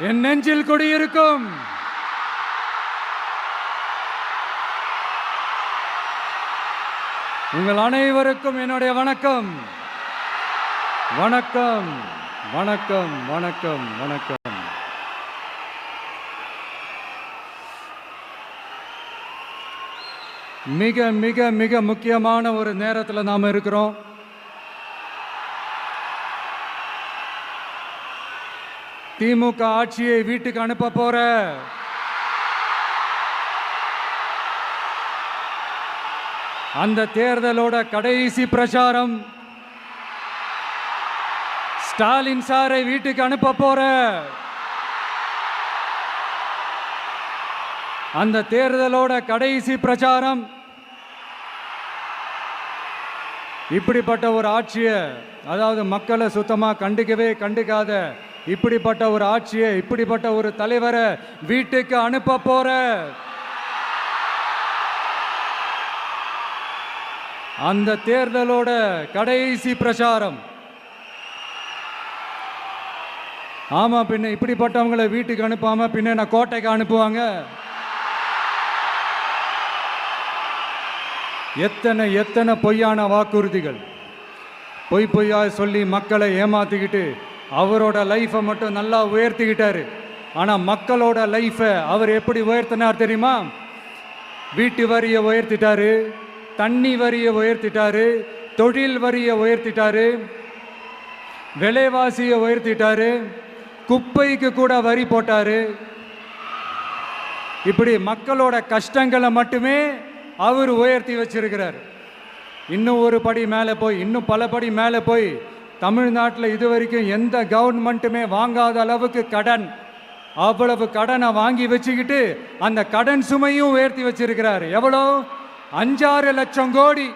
என் நெஞ்சில் குடியிருக்கும் உங்கள் அனைவருக்கும் என்னுடைய வணக்கம். வணக்கம் வணக்கம் வணக்கம் வணக்கம். மிக மிக மிக முக்கியமான ஒரு நேரத்தில் நாம் இருக்கிறோம். திமுக ஆட்சியை வீட்டுக்கு அனுப்ப போற அந்த தேர்தலோட கடைசி பிரச்சாரம், ஸ்டாலின் சாரை வீட்டுக்கு அனுப்ப போற அந்த தேர்தலோட கடைசி பிரச்சாரம், இப்படிப்பட்ட ஒரு ஆட்சியை, அதாவது மக்களை சுத்தமாக கண்டுக்காத இப்படிப்பட்ட ஒரு ஆட்சியை, இப்படிப்பட்ட ஒரு தலைவரை வீட்டுக்கு அனுப்ப போற அந்த தேர்தலோட கடைசி பிரச்சாரம். ஆமா, பின்ன இப்படிப்பட்டவங்களை வீட்டுக்கு அனுப்பாம பின்ன நான் கோட்டைக்கு அனுப்புவாங்க? எத்தனை எத்தனை பொய்யான வாக்குறுதிகள், பொய்யா சொல்லி மக்களை ஏமாத்திக்கிட்டு அவரோட லைஃப்பை மட்டும் நல்லா உயர்த்திக்கிட்டாரு. ஆனால் மக்களோட லைஃப்பை அவர் எப்படி உயர்த்தினார் தெரியுமா? வீட்டு வரியை உயர்த்திட்டாரு, தண்ணி வரியை உயர்த்திட்டாரு, தொழில் வரியை உயர்த்திட்டாரு, விலைவாசியை உயர்த்திட்டாரு, குப்பைக்கு கூட வரி போட்டாரு. இப்படி மக்களோட கஷ்டங்களை மட்டுமே அவர் உயர்த்தி வச்சிருக்கிறார். இன்னும் ஒரு படி மேலே போய், இன்னும் பல படி மேலே போய், தமிழ்நாட்டில் இதுவரைக்கும் எந்த கவர்மெண்ட்டுமே வாங்காத அளவுக்கு கடன், அவ்வளவு கடனை வாங்கி வச்சுக்கிட்டு அந்த கடன் சுமையும் உயர்த்தி வச்சிருக்கிறார். எவ்வளோ? 5-6 லட்சம் கோடி.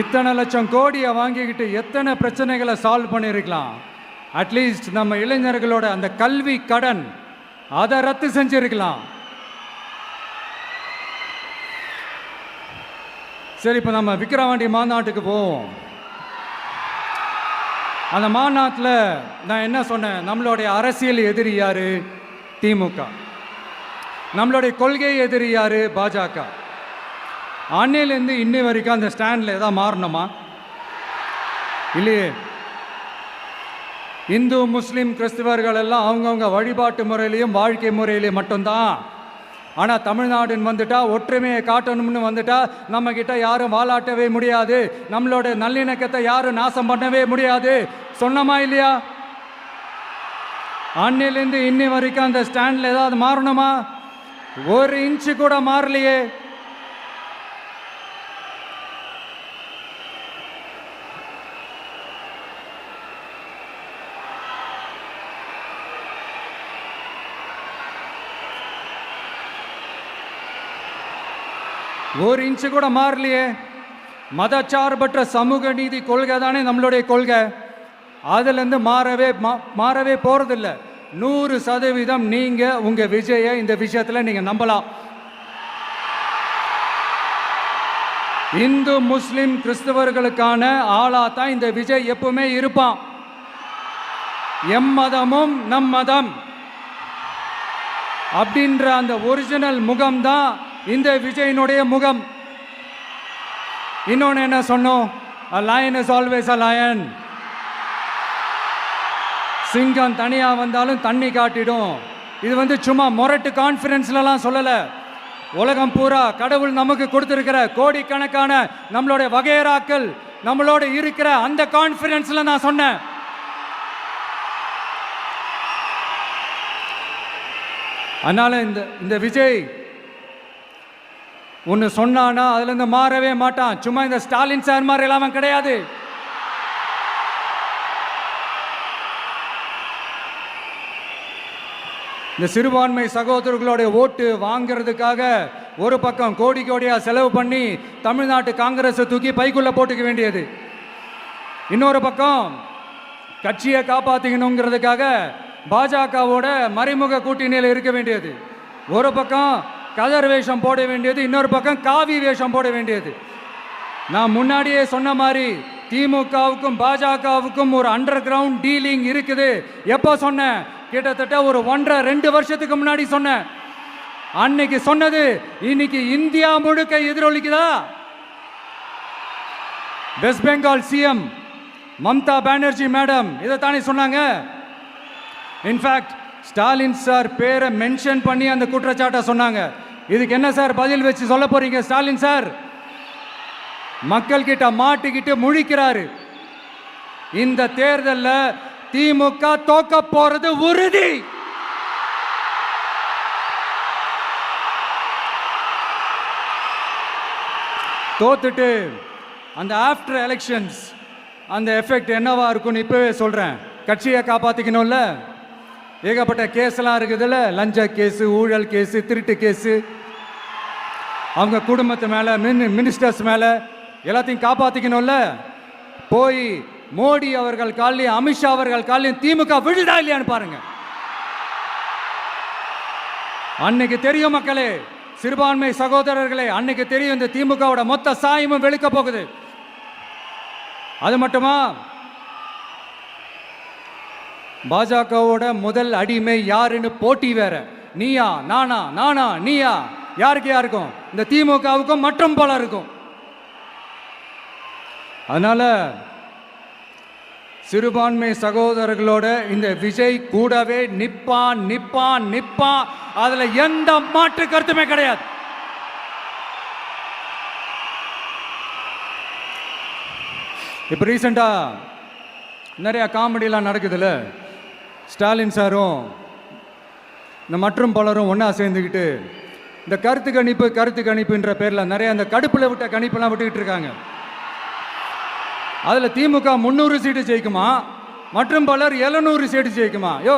இத்தனை லட்சம் கோடியை வாங்கிக்கிட்டு எத்தனை பிரச்சனைகளை சால்வ் பண்ணியிருக்கலாம். அட்லீஸ்ட் நம்ம இளைஞர்களோட அந்த கல்வி கடன் அதை ரத்து செஞ்சிருக்கலாம். சரி, இப்போ நம்ம விக்கிரவாண்டி மாநாட்டுக்கு போவோம். அந்த மாநாட்டில் நான் என்ன சொன்னேன்? நம்மளுடைய அரசியல் எதிரி யாரு? திமுக. நம்மளுடைய கொள்கை எதிரி யாரு? பாஜக. அன்னையிலேருந்து இன்னி வரைக்கும் அந்த ஸ்டாண்டில் ஏதாவது மாறணுமா? இல்லையே. இந்து முஸ்லீம் கிறிஸ்தவர்கள் எல்லாம் அவங்கவுங்க வழிபாட்டு முறையிலையும் வாழ்க்கை முறையிலையும் மட்டும்தான். ஆனால் தமிழ்நாடுன்னு வந்துட்டா, ஒற்றுமையை காட்டணும்னு வந்துட்டா, நம்ம கிட்ட யாரும் வாலாட்டவே முடியாது, நம்மளோட நல்லிணக்கத்தை யாரும் நாசம் பண்ணவே முடியாது. சொன்னமா இல்லையா? அன்னிலேருந்து இன்னி வரைக்கும் அந்த ஸ்டாண்டில் ஏதாவது மாறணுமா? 1 இன்ச்சு கூட மாறலையே. ஒரு இன்ச்சு கூட மாறலையே. மதச்சார்பற்ற சமூக நீதி கொள்கை தானே நம்மளுடைய கொள்கை. அதுலேருந்து மாறவே போகிறதில்ல. 100% நீங்கள் உங்கள் விஜயை இந்த விஷயத்தில் நீங்கள் நம்பலாம். இந்து முஸ்லிம் கிறிஸ்தவர்களுக்கான ஆளாத்தான் இந்த விஜய் எப்பவுமே இருப்பான். எம்மதமும் நம் மதம் அப்படின்ற அந்த ஒரிஜினல் முகம்தான் இந்த விஜயினுடைய முகம். இன்னொன்று என்ன சொன்னோம்? A lion is always a lion. சிங்கம் தனியாக வந்தாலும் தண்ணி காட்டிடும். இது சும்மா மொரட்டு கான்ஃபரன்ஸ்லாம் சொல்லலை. உலகம் பூரா கடவுள் நமக்கு கொடுத்திருக்கிற கோடிக்கணக்கான நம்மளுடைய வகையராக்கள் நம்மளோட இருக்கிற அந்த கான்ஃபரன்ஸில் நான் சொன்னேன். அதனால இந்த விஜய் ஒன்று சொன்னானா அதுலேருந்து மாறவே மாட்டான். சும்மா இந்த ஸ்டாலின் சார் மாதிரி எல்லாம் கிடையாது. இந்த சிறுபான்மை சகோதரர்களுடைய ஓட்டு வாங்கிறதுக்காக ஒரு பக்கம் கோடியா செலவு பண்ணி தமிழ்நாட்டு காங்கிரஸை தூக்கி பைக்குள்ள போட்டுக்க வேண்டியது, இன்னொரு பக்கம் கட்சியை காப்பாற்றிக்கணுங்கிறதுக்காக பாஜகவோட மறைமுக கூட்டணியில் இருக்க வேண்டியது, ஒரு பக்கம் கதர் வேஷம் போட வேண்டியது, இன்னொரு பக்கம் காவி வேஷம் போட வேண்டியது. நான் முன்னாடியே சொன்ன மாதிரி திமுகவுக்கும் பாஜகவுக்கும் ஒரு அண்டர் கிரவுண்ட் டீலிங் இருக்குது. எப்போ சொன்னேன்? கிட்டத்தட்ட ஒரு 1.5-2 வருஷத்துக்கு முன்னாடி சொன்னேன். அன்னைக்கு சொன்னது இன்னைக்கு இந்தியா முழுக்க எதிரொலிக்குதா? வெஸ்ட் பெங்கால் சிஎம் மம்தா பானர்ஜி மேடம் இதைத்தானே சொன்னாங்க. இன்ஃபேக்ட் ஸ்டாலின் சார் பேரை மென்ஷன் பண்ணி அந்த குற்றச்சாட்டை சொன்னாங்க. இதுக்கு என்ன சார் பதில் வச்சு சொல்ல போறீங்க? ஸ்டாலின் சார் மக்கள் கிட்ட மாட்டிக்கிட்டு முழிக்கிறாரு. இந்த தேர்தலில் திமுக தோக்க போறது உறுதி. தோத்துட்டு அந்த ஆஃப்டர் எலெக்ஷன்ஸ் அந்த எஃபெக்ட் என்னவா இருக்கும்னு இப்பவே சொல்றேன். கட்சியை காப்பாத்திக்கணும்ல, ஏகப்பட்ட கேஸ்லாம் இருக்குதுல்ல, லஞ்ச கேஸு, ஊழல் கேஸு, திருட்டு கேஸு, அவங்க குடும்பத்து மேலே, மினிஸ்டர்ஸ் மேலே எல்லாத்தையும் காப்பாற்றிக்கணும்ல. போய் மோடி அவர்கள் காலையும் அமித்ஷா அவர்கள் காலையும் திமுக விழுதா இல்லையான்னு பாருங்க. அன்னைக்கு தெரியும் மக்களே, சிறுபான்மை சகோதரர்களே, அன்னைக்கு தெரியும் இந்த திமுகவோட மொத்த சாயமும் வெளுக்க போகுது. அது மட்டுமா, பாஜகவோட முதல் அடிமை யாருன்னு போட்டி வேற. நீயா நானா, நானா நீயா, யாருக்கு யாருக்கும்? இந்த திமுகவுக்கும் மற்றும் பல இருக்கும். அதனால சிறுபான்மை சகோதரர்களோட இந்த விஜய் கூடவே நிப்பான் நிப்பான் நிப்பான். அதுல எந்த மாற்று கருத்துமே கிடையாது. இப்ப ரீசெண்டா நிறைய காமெடியெல்லாம் நடக்குதுல்ல. ஸ்டாலின் சாரும் இந்த மற்றும் பலரும் ஒன்றா சேர்ந்துக்கிட்டு இந்த கருத்து கணிப்புன்ற பேரில் நிறைய அந்த கடுப்பில் விட்ட கணிப்பெல்லாம் விட்டுக்கிட்டு இருக்காங்க. அதில் திமுக 300 சீட்டு ஜெயிக்குமா, மற்றும் பலர் 700 சீட்டு ஜெயிக்குமா? யோ,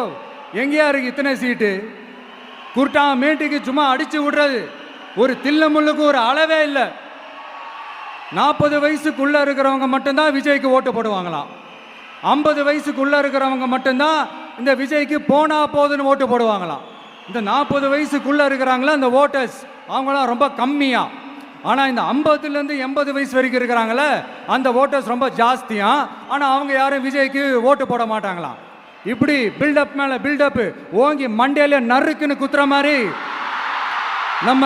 எங்கேயா இருக்கு இத்தனை சீட்டு? குர்ட்டா மேட்டுக்கு சும்மா அடிச்சு விடுறது. ஒரு தில்ல முள்ளுக்கு ஒரு அளவே இல்லை. 40 வயசுக்குள்ளே இருக்கிறவங்க மட்டும்தான் விஜய்க்கு ஓட்டு போடுவாங்களாம். 50 வயசுக்குள்ளே இருக்கிறவங்க மட்டும்தான் இந்த விஜய்க்கு போனா போதுன்னு ஓட்டு போடுவாங்களாம். இந்த 40 வயசுக்குள்ளே இருக்கிறாங்களா இந்த ஓட்டர்ஸ், அவங்களாம் ரொம்ப கம்மியா. ஆனால் இந்த 50லேருந்து 80 வயசு வரைக்கும் இருக்கிறாங்களே அந்த ஓட்டர்ஸ் ரொம்ப ஜாஸ்தியா. ஆனால் அவங்க யாரும் விஜய்க்கு ஓட்டு போட மாட்டாங்களாம். இப்படி பில்டப் மேலே பில்டப் ஓங்கி மண்டையில நறுக்குன்னு குத்துற மாதிரி நம்ம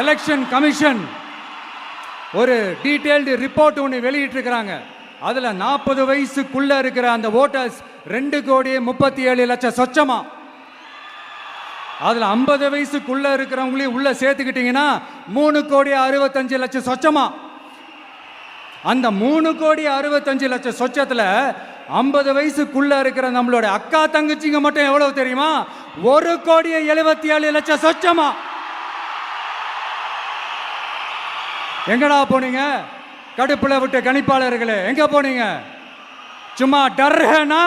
எலெக்ஷன் கமிஷன் ஒரு டீட்டெயில்டு ரிப்போர்ட் ஒன்று வெளியிட்டு இருக்கிறாங்க. அதில் 40 வயசுக்குள்ளே இருக்கிற அந்த ஓட்டர்ஸ் 2,37,00,000 சொச்சமா. அதில் 50 வயசுக்குள்ளே இருக்கிறவங்களையும் உள்ளே சேர்த்துக்கிட்டிங்கன்னா 3,65,00,000 சொச்சமா. அந்த 3,65,00,000 சொச்சத்தில் 50 வயசுக்குள்ளே இருக்கிற நம்மளோட அக்கா தங்கச்சிங்க மட்டும் எவ்வளவு தெரியுமா? 1,77,00,000 சொச்சமா. எங்கடா போனீங்க கடுப்புல விட்ட கணிப்பாளர்களே? எங்க போனீங்க? சும்மா டர்னா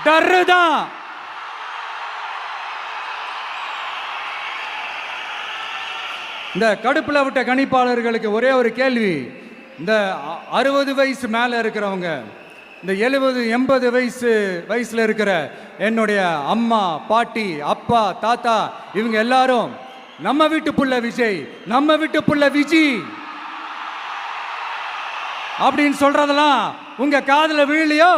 டர்தான். இந்த கடுப்புல விட்ட கணிப்பாளர்களுக்கு ஒரே ஒரு கேள்வி. இந்த 60 வயசு மேலே இருக்கிறவங்க, இந்த 70-80 வயசுல இருக்கிற என்னுடைய அம்மா, பாட்டி, அப்பா, தாத்தா, இவங்க எல்லாரும் நம்ம வீட்டு புள்ள விஜய், நம்ம வீட்டு புள்ள விஜி அப்படின்னு சொல்றதெல்லாம் உங்க காதுல விழலையோ?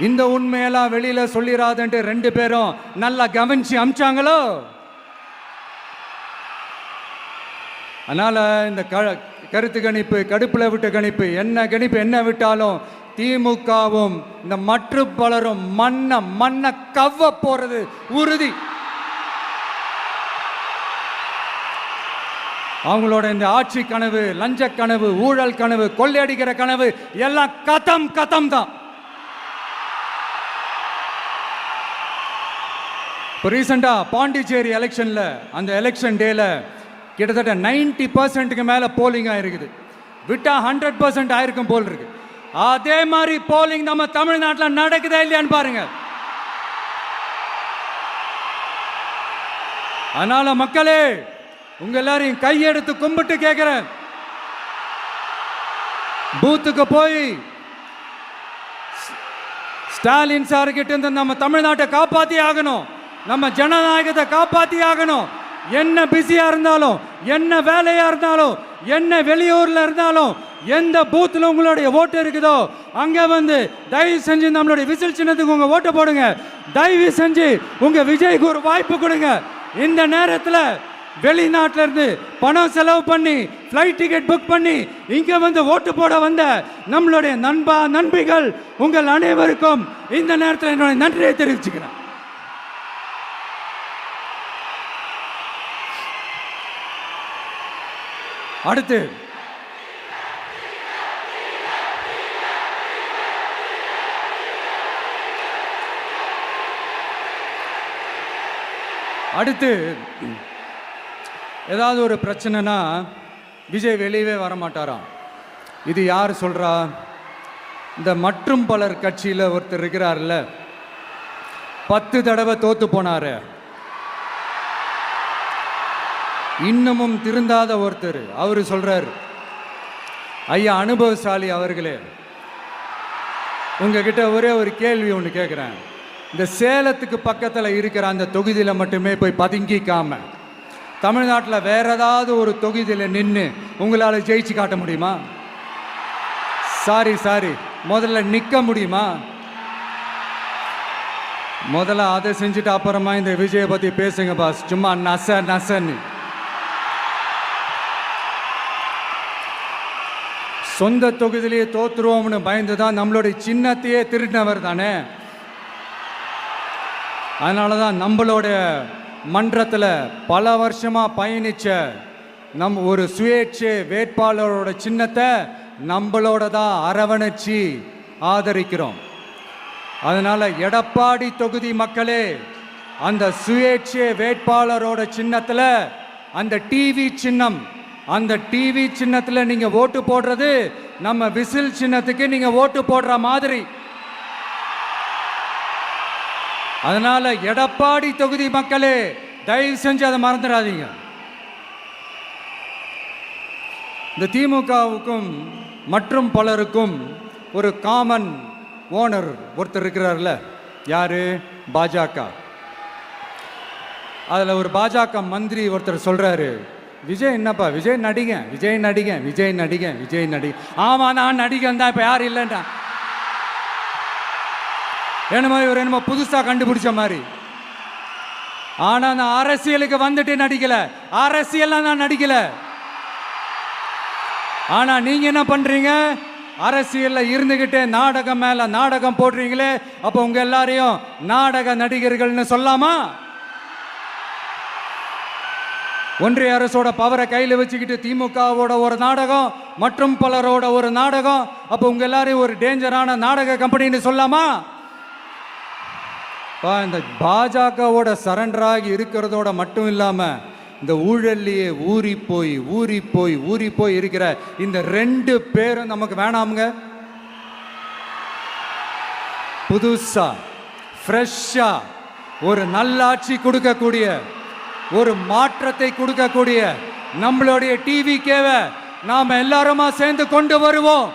இந்த உண்மையெல்லாம் வெளியில சொல்லிடாதுன்ட்டு 2 பேரும் நல்லா கவனிச்சு அமிச்சாங்களோ? அதனால இந்த கருத்து கணிப்பு, கடுப்புல விட்ட கணிப்பு, என்ன கணிப்பு என்ன விட்டாலும் திமுகவும் இந்த மற்ற பலரும் மண்ண கவ்வ போறது உறுதி. அவங்களோட இந்த ஆட்சி கனவு, லஞ்ச கனவு, ஊழல் கனவு, கொள்ளையடிக்கிற கனவு எல்லாம் கதம் தான். இப்போ ரீசெண்டா பாண்டிச்சேரி எலெக்ஷன்ல அந்த எலெக்ஷன் டேல கிட்டத்தட்ட 90% மேல போலிங் ஆயிருக்குது. விட்டா 100% ஆயிருக்கும் போல் இருக்கு. அதே மாதிரி போலிங் நம்ம தமிழ்நாட்டில் நடக்குதா இல்லையான்னு பாருங்க. அதனால மக்களே, உங்க எல்லாரையும் கையெடுத்து கும்பிட்டு கேட்கிறேன், பூத்துக்கு போய் ஸ்டாலின் சார் கிட்ட இருந்து நம்ம தமிழ்நாட்டை காப்பாத்தி ஆகணும், நம்ம ஜனநாயகத்தை காப்பாத்தி ஆகணும். என்ன பிஸியா இருந்தாலும், என்ன வேலையா இருந்தாலும், என்ன வெளியூர்ல இருந்தாலும், எந்த பூத்துல உங்களுடைய ஓட்டு இருக்குதோ அங்க வந்து தயவு செஞ்சு நம்மளுடைய விசில் சின்னத்துக்கு உங்க ஓட்டு போடுங்க. தயவு செஞ்சு உங்க விஜய்க்கு ஒரு வாய்ப்பு கொடுங்க. இந்த நேரத்தில் வெளிநாட்டில இருந்து பணம் செலவு பண்ணி ஃப்ளைட் டிக்கெட் புக் பண்ணி இங்க வந்து ஓட்டு போட வந்த நம்மளுடைய நண்பிகள் உங்கள் அனைவருக்கும் இந்த நேரத்தில் என்னுடைய நன்றியை தெரிவிச்சுக்கிறேன். அடுத்து ஏதாவது ஒரு பிரச்சனைனா விஜய் வெளியவே வரமாட்டாராம். இது யார் சொல்றா? இந்த மற்றும் பலர் கட்சியில் ஒருத்தர் இருக்கிறார்ல, 10 தடவை தோத்து போனாரு, இன்னமும் திருந்தாத ஒருத்தர். அவரு சொல்றாரு, ஐயா அனுபவசாலி அவர்களே, உங்ககிட்ட ஒரே ஒரு கேள்வி ஒன்று கேட்குறேன். இந்த சேலத்துக்கு பக்கத்தில் இருக்கிற அந்த தொகுதியில் மட்டுமே போய் பதுங்கிக்காம தமிழ்நாட்டில் வேற ஏதாவது ஒரு தொகுதியில் நின்று உங்களால் ஜெயிச்சு காட்ட முடியுமா? சாரி முதல்ல நிற்க முடியுமா? முதல்ல அதை செஞ்சுட்டு அப்புறமா இந்த விஜயை பற்றி பேசுங்க பாஸ். சும்மா நசன்னு சொந்த தொகுதியிலேயே தோத்துருவோம்னு பயந்து தான் நம்மளுடைய சின்னத்தையே திருடினவர் தானே. அதனால தான் நம்மளோட மன்றத்தில் பல வருஷமாக பயணித்த ஒரு சுயேட்சை வேட்பாளரோட சின்னத்தை நம்மளோட தான் அரவணைச்சி ஆதரிக்கிறோம். அதனால் எடப்பாடி தொகுதி மக்களே, அந்த சுயேட்சை வேட்பாளரோட சின்னத்தில் அந்த டிவி சின்னம், அந்த டிவி சின்னத்தில் நீங்கள் ஓட்டு போடுறது நம்ம விசில் சின்னத்துக்கு நீங்கள் ஓட்டு போடுற மாதிரி. அதனால எடப்பாடி தொகுதி மக்களே, தயவு செஞ்சு அதை மறந்துடாதீங்க. இந்த திமுகவுக்கும் மற்றும் பலருக்கும் ஒரு காமன் ஓனர் ஒருத்தர் இருக்கிறார்ல, யாரு? பாஜக. அதில் ஒரு பாஜக மந்திரி ஒருத்தர் சொல்றாரு, விஜய் என்னப்பா விஜய் நடிகன். ஆமா நான் நடிகன் தான், இப்போ யாரும் இல்லைன்றா. என்னமோ இவர் என்னமோ புதுசாக கண்டுபிடிச்ச மாதிரி. ஆனால் நான் அரசியலுக்கு வந்துட்டு நடிக்கல, அரசியல் நான் நடிக்கல. ஆனால் நீங்கள் என்ன பண்ணுறீங்க? அரசியலில் இருந்துக்கிட்டே நாடகம் மேலே நாடகம் போடுறீங்களே, அப்போ உங்கள் எல்லாரையும் நாடக நடிகர்கள்னு சொல்லாமா? ஒன்றிய அரசோட பவரை கையில் வச்சுக்கிட்டு திமுகவோட ஒரு நாடகம், மற்றும் பலரோட ஒரு நாடகம், அப்போ உங்கள் எல்லாரையும் ஒரு டேஞ்சரான நாடக கம்பெனின்னு சொல்லாமா? இந்த பாஜகவோட சரண்டராகி இருக்கிறதோட மட்டும் இல்லாமல் இந்த ஊழல்லையே ஊறி போய் இருக்கிற இந்த 2 பேரும் நமக்கு வேணாமுங்க. புதுசா ஃப்ரெஷ்ஷா ஒரு நல்லாட்சி கொடுக்கக்கூடிய, ஒரு மாற்றத்தை கொடுக்கக்கூடிய நம்மளுடைய டிவிகேவை நாம் எல்லாருமா சேர்ந்து கொண்டு வருவோம்,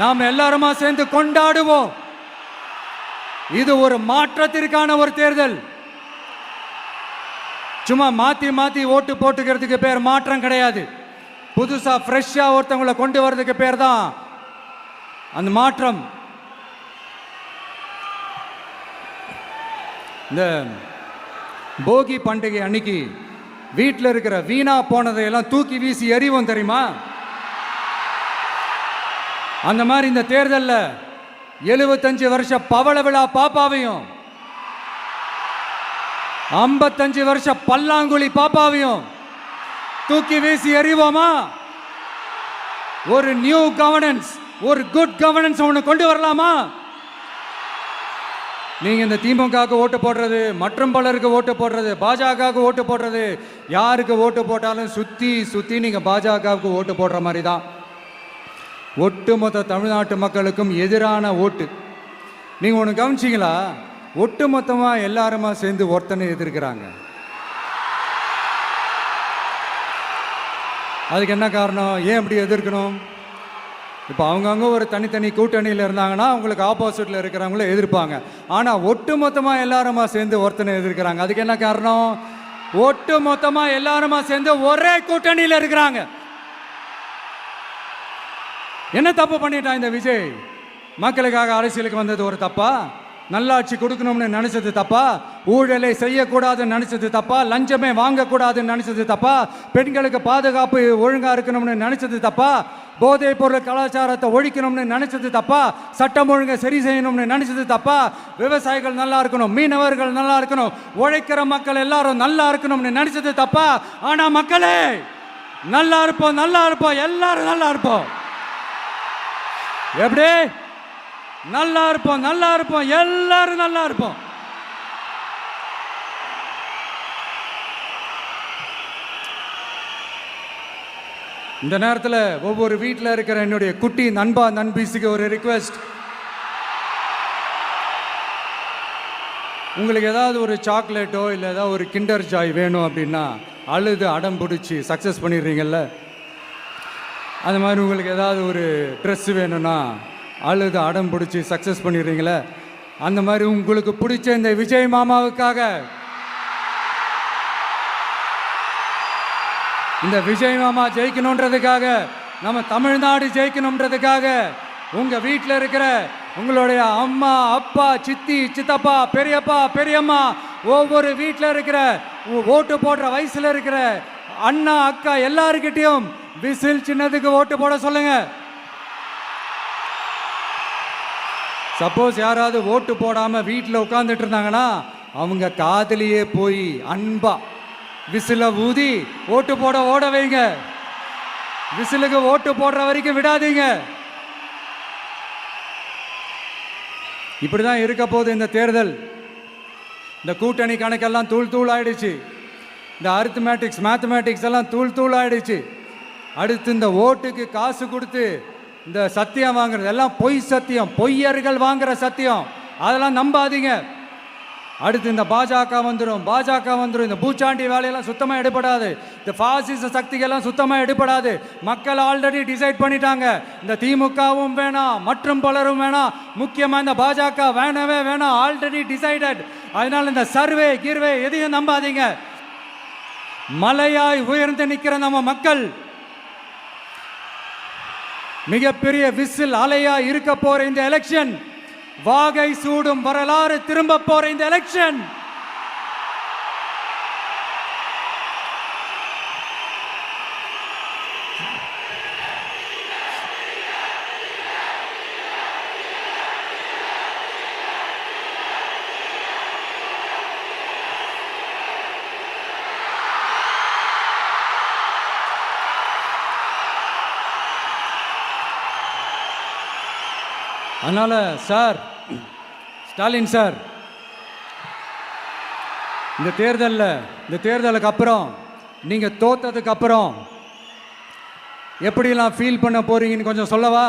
நாம் எல்லாருமா சேர்ந்து கொண்டாடுவோம். இது ஒரு மாற்றத்திற்கான ஒரு தேர்தல். சும்மா மாத்தி ஓட்டு போட்டுக்கிறதுக்கு பேர் மாற்றம் கிடையாது. புதுசா ஃப்ரெஷ்ஷா ஒருத்தவங்களை கொண்டு வர்றதுக்கு பேர் தான் அந்த மாற்றம். இந்த போகி பண்டிகை அன்னைக்கு வீட்டில் இருக்கிற வீணா போனதையெல்லாம் தூக்கி வீசி எறிவோம் தெரியுமா? அந்த மாதிரி இந்த தேர்தலில் 75 வருஷ பவள விழா பாப்பாவையும் 55 வருஷ பல்லாங்குழி பாப்பாவையும் தூக்கி வீசி எறிவோமா? ஒரு நியூ கவர்னன்ஸ், ஒரு குட் கவர்னன்ஸ் ஒன்று கொண்டு வரலாமா? நீங்க இந்த திமுகவுக்கு ஓட்டு போடுறது, மற்றும் பலருக்கு ஓட்டு போடுறது, பாஜகவுக்கு ஓட்டு போடுறது, யாருக்கு ஓட்டு போட்டாலும் சுத்தி நீங்க பாஜகவுக்கு ஓட்டு போடுற மாதிரி தான். ஒட்டுமொத்த தமிழ்நாட்டு மக்களுக்கும் எதிரான ஓட்டு. நீங்க ஒன்று கவனிச்சிங்களா? ஒட்டுமொத்தமாக எல்லாருமா சேர்ந்து ஒருத்தனை எதிர்க்கிறாங்க. அதுக்கு என்ன காரணம்? ஏன் இப்படி எதிர்க்கணும்? இப்போ அவங்கவுங்க ஒரு தனித்தனி கூட்டணியில் இருந்தாங்கன்னா அவங்களுக்கு ஆப்போசிட்டில் இருக்கிறவங்கள எதிர்ப்பாங்க. ஆனால் ஒட்டுமொத்தமாக எல்லாருமா சேர்ந்து ஒருத்தனை எதிர்க்கிறாங்க. அதுக்கு என்ன காரணம்? ஒட்டு மொத்தமா எல்லாருமா சேர்ந்து ஒரே கூட்டணியில் இருக்கிறாங்க. என்ன தப்பு பண்ணிட்டான் இந்த விஜய்? மக்களுக்காக அரசியலுக்கு வந்தது ஒரு தப்பா? நல்லாட்சி கொடுக்கணும்னு நினைச்சது தப்பா? ஊழலை செய்யக்கூடாதுன்னு நினைச்சது தப்பா? லஞ்சமே வாங்கக்கூடாதுன்னு நினைச்சது தப்பா? பெண்களுக்கு பாதுகாப்பு ஒழுங்கா இருக்கணும்னு நினைச்சது தப்பா? போதைப் பொருள் கலாச்சாரத்தை ஒழிக்கணும்னு நினைச்சது தப்பா? சட்டம் ஒழுங்கை சரி செய்யணும்னு நினைச்சது தப்பா? விவசாயிகள் நல்லா இருக்கணும், மீனவர்கள் நல்லா இருக்கணும், உழைக்கிற மக்கள் எல்லாரும் நல்லா இருக்கணும்னு நினைச்சது தப்பா? ஆனா மக்களே, நல்லா இருப்போம், நல்லா இருப்போம், எல்லாரும் நல்லா இருப்போம். எப்படி நல்லா இருப்போம், நல்லா இருப்போம், எல்லாரும் நல்லா இருப்போம். இந்த நேரத்தில் ஒவ்வொரு வீட்டில் இருக்கிற என்னுடைய குட்டி நண்பா நண்பீஸுக்கு ஒரு ரிக்வெஸ்ட். உங்களுக்கு ஏதாவது ஒரு சாக்லேட்டோ இல்லை ஏதாவது ஒரு கிண்டர் ஜாய் வேணும் அப்படின்னா அழுது அடம் பிடிச்சி சக்ஸஸ் பண்ணிடுறீங்கல்ல, அது மாதிரி உங்களுக்கு ஏதாவது ஒரு ட்ரெஸ் வேணும்னா அழுது அடம் பிடிச்சி சக்ஸஸ் பண்ணிடுறீங்களே, அந்த மாதிரி உங்களுக்கு பிடிச்ச இந்த விஜய் மாமாவுக்காக, இந்த விஜய் மாமா ஜெயிக்கணுன்றதுக்காக, நம்ம தமிழ்நாடு ஜெயிக்கணுன்றதுக்காக உங்க வீட்டில் இருக்கிற உங்களுடைய அம்மா, அப்பா, சித்தி, சித்தப்பா, பெரியப்பா, பெரியம்மா, ஒவ்வொரு வீட்டில் இருக்கிற ஓட்டு போடுற வயசுல இருக்கிற அண்ணா, அக்கா எல்லாருக்கிட்டையும் விசில் சின்னதுக்கு ஓட்டு போட சொல்லுங்க. சப்போஸ் யாராவது ஓட்டு போடாம வீட்டில் உட்கார்ந்துட்டு இருந்தாங்கன்னா அவங்க காதலியே போய் அன்பா விசில ஊதி ஓட்டு போட ஓட வைங்க. விசிலுக்கு ஓட்டு போடுற வரைக்கும் விடாதீங்க. இப்படிதான் இருக்க போது இந்த தேர்தல். இந்த கூட்டணி கணக்கெல்லாம் தூள் தூள் ஆயிடுச்சு. இந்த அரித்மேட்டிக்ஸ் மேத்தமேட்டிக்ஸ் எல்லாம் தூள் தூள் ஆயிடுச்சு. அடுத்து இந்த ஓட்டுக்கு காசு கொடுத்து இந்த சத்தியம் வாங்குறது எல்லாம் பொய் சத்தியம், பொய்யர்கள் வாங்குற சத்தியம், அதெல்லாம் நம்பாதீங்க. அடுத்து இந்த பாஜக வந்துடும், இந்த பூச்சாண்டி வேலையெல்லாம் சுத்தமாக எடுபடாது. இந்த பாசிச சக்திகள்லாம் சுத்தமாக எடுபடாது. மக்கள் ஆல்ரெடி டிசைட் பண்ணிட்டாங்க. இந்த திமுகவும் வேணாம், மற்றும் பலரும் வேணாம், முக்கியமாக இந்த பாஜக வேணவே வேணாம், ஆல்ரெடி டிசைடட். அதனால இந்த சர்வே கீர்வே எதையும் நம்பாதீங்க. மலையாய் உயர்ந்து நிற்கிற நம்ம மக்கள் மிகப்பெரிய விசில் அலையா இருக்க போற இந்த எலெக்ஷன், வாகை சூடும் வரலாறு திரும்ப போற இந்த எலெக்ஷன், அதனால சார், ஸ்டாலின் சார், இந்த தேர்தலுக்கு அப்புறம் நீங்க தோத்ததுக்கு அப்புறம் எப்படிலாம் ஃபீல் பண்ண போறீங்கன்னு கொஞ்சம் சொல்லவா?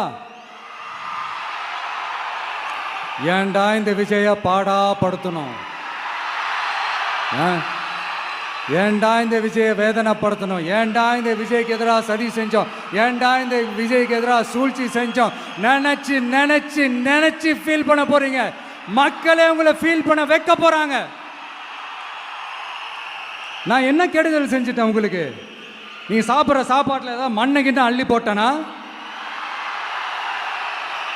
ஏன்டா இந்த விஜய பாடா படுத்தணும், ஏன்டா இந்த விஜயை வேதனைப்படுத்தணும், ஏன்டா இந்த விஜய்க்கு எதிராக சதி செஞ்சோம், ஏன்டா இந்த விஜய்க்கு எதிராக சூழ்ச்சி செஞ்சோம் நினைச்சு நினைச்சு நினைச்சு ஃபீல் பண்ண போறீங்க. மக்களே உங்களை ஃபீல் பண்ண வைக்க போறாங்க. நான் என்ன கெடுதல் செஞ்சுட்டேன் உங்களுக்கு? நீங்க சாப்பிட்ற சாப்பாட்டில் ஏதாவது மண்ணை அள்ளி போட்டேனா?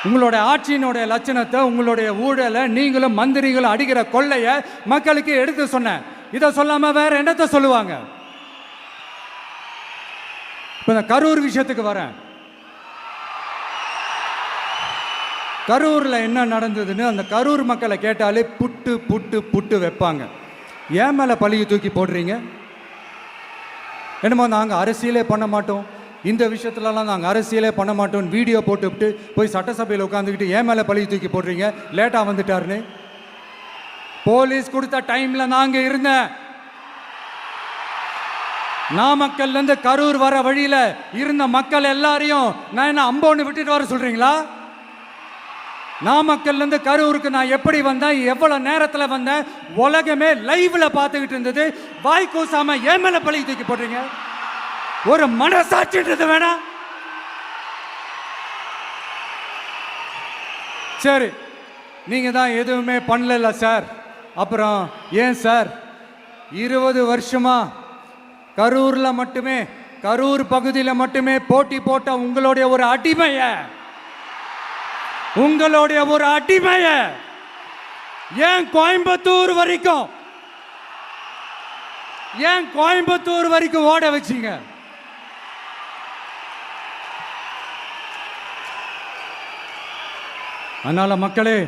உங்களுடைய ஆட்சியினுடைய லட்சணத்தை, உங்களுடைய ஊழலை, நீங்களும் மந்திரிகளும் அடிக்கிற கொள்ளையை மக்களுக்கு எடுத்து சொன்னேன். இதை சொல்லாம வேற என்னத்தை சொல்லுவாங்க? இப்ப இந்த கரூர் விஷயத்துக்கு வரேன். கரூர்ல என்ன நடந்ததுன்னு அந்த கரூர் மக்களை கேட்டாலே புட்டு புட்டு புட்டு வைப்பாங்க. ஏன் மேல பழியை தூக்கி போடுறீங்க? என்னமோ நாங்கள் அரசியலே பண்ண மாட்டோம், இந்த விஷயத்துலலாம் நாங்கள் அரசியலே பண்ண மாட்டோம் வீடியோ போட்டுவிட்டு போய் சட்டசபையில் உட்காந்துக்கிட்டு ஏன் மேலே பழியை தூக்கி போடுறீங்க? லேட்டாக வந்துட்டாருன்னு போலீஸ் கொடுத்த டைம்ல நாங்க இருந்தேன். நாமக்கல்ல இருந்து கரூர் வர வழியில இருந்த மக்கள் எல்லாரையும் நான் என்ன அம்போன்னு விட்டுட்டு வர சொல்றீங்களா? நாமக்கல்ல இருந்து கரூருக்கு நான் எப்படி வந்தேன், எவ்வளவு நேரத்தில் வந்தேன், உலகமே லைவ்ல பார்த்துக்கிட்டு இருந்தது. வாய் கூசாம ஏன் மேல பழி தூக்கி போடுறீங்க? ஒரு மனசாட்சின்றது வேணாம்? சரி, நீங்க தான் எதுவுமே பண்ணல சார், அப்புறம் ஏன் சார் 20 வருஷமா கரூர்ல மட்டுமே, கரூர் பகுதியில் மட்டுமே போட்டி போட்ட உங்களுடைய ஒரு அடிமைய, உங்களுடைய ஒரு அடிமைய ஏன் கோயம்புத்தூர் வரைக்கும், ஏன் கோயம்புத்தூர் வரைக்கும் ஓட வச்சீங்க? அதனால மக்களே,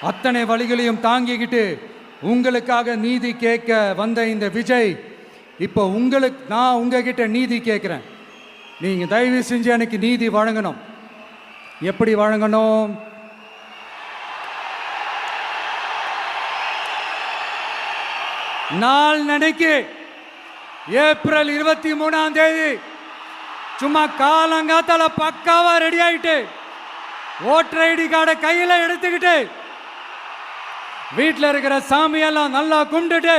அத்தனை வழிகளையும் தாங்கிக்கிட்டு உங்களுக்காக நீதி கேட்க வந்த இந்த விஜய், இப்போ நான் உங்ககிட்ட நீதி கேட்குறேன். நீங்க தயவு செஞ்சு எனக்கு நீதி வழங்கணும். எப்படி வழங்கணும்? நாள் நினைக்கு ஏப்ரல் 23ஆம் தேதி சும்மா காலங்காத்தால பக்காவா ரெடி ஆயிட்டு, ஓட்டர் ஐடி கார்டை கையில எடுத்துக்கிட்டு, வீட்டில் இருக்கிற சாமியெல்லாம் நல்லா கும்பிட்டுட்டு,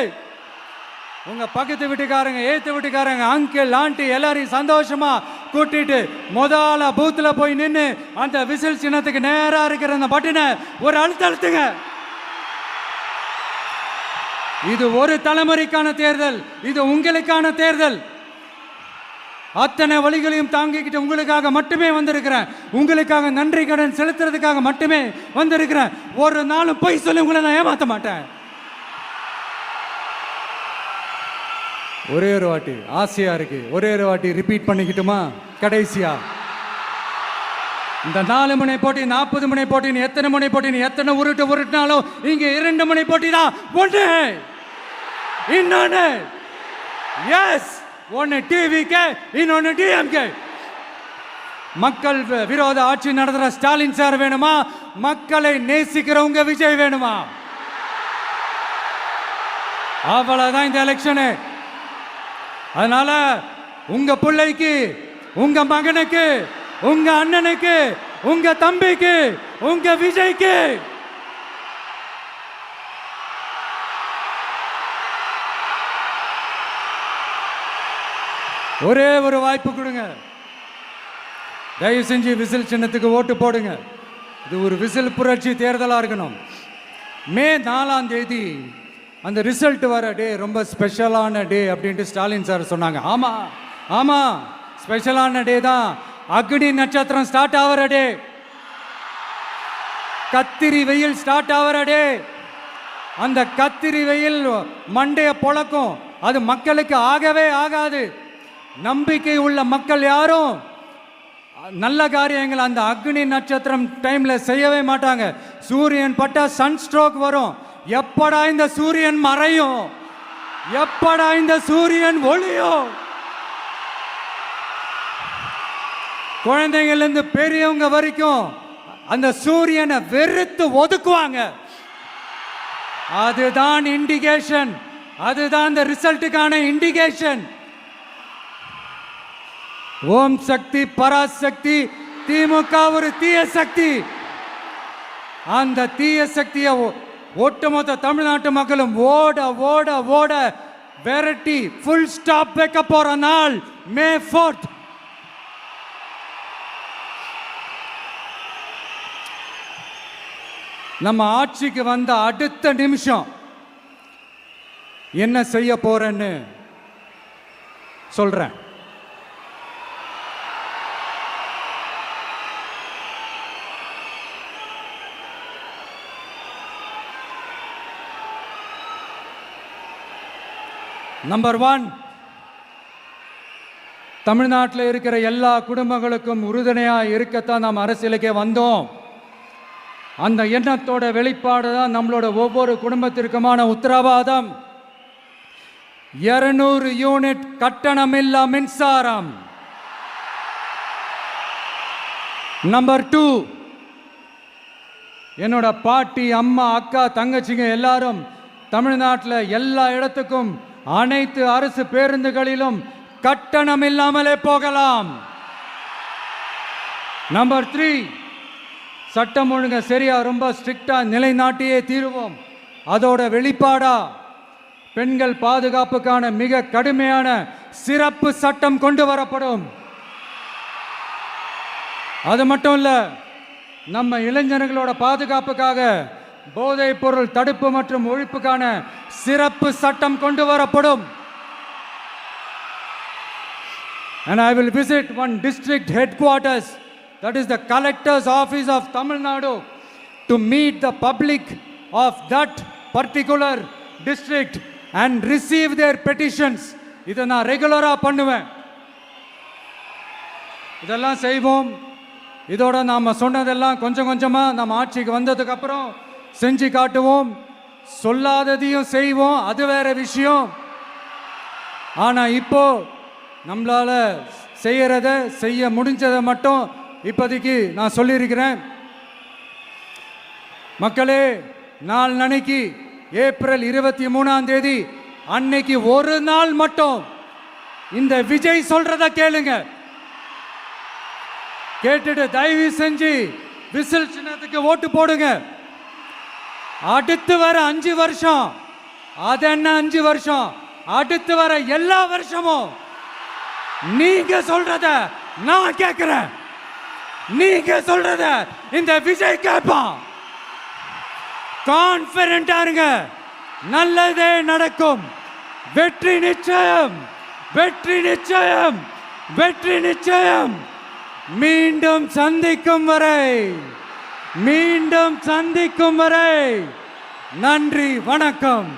உங்க பக்கத்து வீட்டுக்காரங்க, ஏத்து வீட்டுக்காரங்க, அங்கிள் ஆண்டி எல்லாரையும் சந்தோஷமா கூட்டிட்டு முதல்ல பூத்துல போய் நின்று அந்த விசில் சின்னத்துக்கு நேரா இருக்கிற அந்த பட்டனை ஒரு அழுத்துங்க. இது ஒரு தலைமுறைக்கான தேர்தல், இது உங்களுக்கான தேர்தல். அத்தனை வழிகளையும் தாங்கிக்கிட்டு உங்களுக்காக மட்டுமே வந்திருக்கிறேன், உங்களுக்காக நன்றி கடன் செலுத்துறதுக்காக மட்டுமே வந்திருக்கிறேன். ஒரு நாளும் பொய் சொல்லி உங்களை நான் ஏமாற்ற மாட்டேன். ஒரே ஒரு வாட்டி ஆசையா இருக்கு, ஒரே ஒரு வாட்டி ரிப்பீட் பண்ணிக்கிட்டுமா? கடைசியா இந்த 4 முனை போட்டி, 40 முனை போட்டி, எத்தனை முனை போட்டி, எத்தனை உருட்டினாலும் இங்க 2 முனை போட்டி தான். ஒன்று இன்னொன்னு, எஸ், ஒன்னு டிவிகே, இன்னொன்னு டிஎம்கே. மக்கள் விரோத ஆட்சி நடத்துற ஸ்டாலின் சார் வேணுமா? மக்களை நேசிக்கிறவங்க விஜய் வேணுமா? அவ்வளவுதான் இந்த எலெக்ஷனு. அதனால உங்க பிள்ளைக்கு, உங்க மகனுக்கு, உங்க அண்ணனுக்கு, உங்க தம்பிக்கு, உங்க விஜய்க்கு ஒரே ஒரு வாய்ப்பு கொடுங்க. தயவு செஞ்சு விசில் சின்னத்துக்கு ஓட்டு போடுங்க. இது ஒரு விசில் புரட்சி தேர்தலாக இருக்கணும். மே 4ஆம் தேதி அந்த ரிசல்ட் வர டே ரொம்ப ஸ்பெஷலான டே அப்படின்ட்டு ஸ்டாலின் சார் சொன்னாங்க. ஆமாம் ஆமாம், ஸ்பெஷலான டே தான். அக்னி நட்சத்திரம் ஸ்டார்ட் ஆகிற டே, கத்திரி வெயில் ஸ்டார்ட் ஆகிற டே. அந்த கத்திரி வெயில் மண்டைய பொழக்கும், அது மக்களுக்கு ஆகவே ஆகாது. நம்பிக்கை உள்ள மக்கள் யாரும் நல்ல காரியங்கள் அந்த அக்னி நட்சத்திரம் டைம்ல செய்யவே மாட்டாங்க. சூரியன் பட்டா சன் ஸ்ட்ரோக் வரும். எப்படா இந்த சூரியன் மறையும், எப்படா இந்த சூரியன் ஒளியும்? குழந்தைங்கள்ல இருந்து பெரியவங்க வரைக்கும் அந்த சூரியனை வெறுத்து ஒதுக்குவாங்க. அதுதான் இண்டிகேஷன், அதுதான் இந்த ரிசல்ட்டுக்கான இண்டிகேஷன். ஓம் சக்தி பராசக்தி, திமுக ஒரு தீய சக்தி. அந்த தீய சக்தியை ஒட்டுமொத்த தமிழ்நாட்டு மக்களும் ஓட ஓட ஓட விரட்டி ஃபுல் ஸ்டாப் வைக்க போற நாள் மே 4th. நம்ம ஆட்சிக்கு வந்த அடுத்த நிமிஷம் என்ன செய்ய போறேன்னு சொல்றேன். நம்பர் 1, தமிழ்நாட்டில் இருக்கிற எல்லா குடும்பங்களுக்கும் உறுதுணையாக இருக்கத்தான் நாம் அரசியலுக்கே வந்தோம். அந்த எண்ணத்தோட வெளிப்பாடு தான் நம்மளோட ஒவ்வொரு குடும்பத்திற்குமான உத்தரவாதம். 200 யூனிட் கட்டணமில்லா மின்சாரம். நம்பர் 2, என்னோட பாட்டி, அம்மா, அக்கா, தங்கச்சிங்க எல்லாரும் தமிழ்நாட்டில் எல்லா இடத்துக்கும் அனைத்து அரசு பேருந்துகளிலும் கட்டணம் இல்லாமலே போகலாம். நம்பர் 3, சட்டம் ஒழுங்கு சரியா ரொம்ப ஸ்ட்ரிக்டா நிலைநாட்டியே தீருவோம். அதோட வெளிப்பாடா பெண்கள் பாதுகாப்புக்கான மிக கடுமையான சிறப்பு சட்டம் கொண்டு வரப்படும். அது மட்டும் இல்ல, நம்ம இளைஞர்களோட பாதுகாப்புக்காக போதைப் பொருள் தடுப்பு மற்றும் ஒழிப்புக்கான சிறப்பு சட்டம் கொண்டு வரப்படும். And I will visit one district headquarters, that is the collector's office of Tamil Nadu, to meet the public of that particular district and receive their petitions. இதை நான் ரெகுலராக பண்ணுவேன். இதெல்லாம் செய்வோம். இதோட நாம் சொன்னதெல்லாம் கொஞ்சம் கொஞ்சமாக நம்ம ஆட்சிக்கு வந்ததுக்கு அப்புறம் செஞ்சு காட்டுவோம். சொல்லாததையும் செய்வோம், அது வேற விஷயம். ஆனால் இப்போ நம்மளால் செய்ய முடிஞ்சதை மட்டும் இப்போதைக்கு நான் சொல்லியிருக்கிறேன். மக்களே, நாளைக்கு ஏப்ரல் 23 அன்னைக்கு ஒரு நாள் மட்டும் இந்த விஜய் சொல்றத கேளுங்க. கேட்டுட்டு தயவு செஞ்சு விசில் சின்னத்துக்கு ஓட்டு போடுங்க. அடுத்து வர 5 வருஷம், அது என்ன 5 வருஷம், அடுத்து வர எல்லா வருஷமும் நீங்க சொல்றத நான் கேட்கிறேன். நீங்க சொல்றத இந்த விஜய் கேட்பான். கான்ஃபிடென்ட்டா இருங்க, நல்லதே நடக்கும். வெற்றி நிச்சயம், வெற்றி நிச்சயம், வெற்றி நிச்சயம். மீண்டும் சந்திக்கும் வரை நன்றி, வணக்கம்.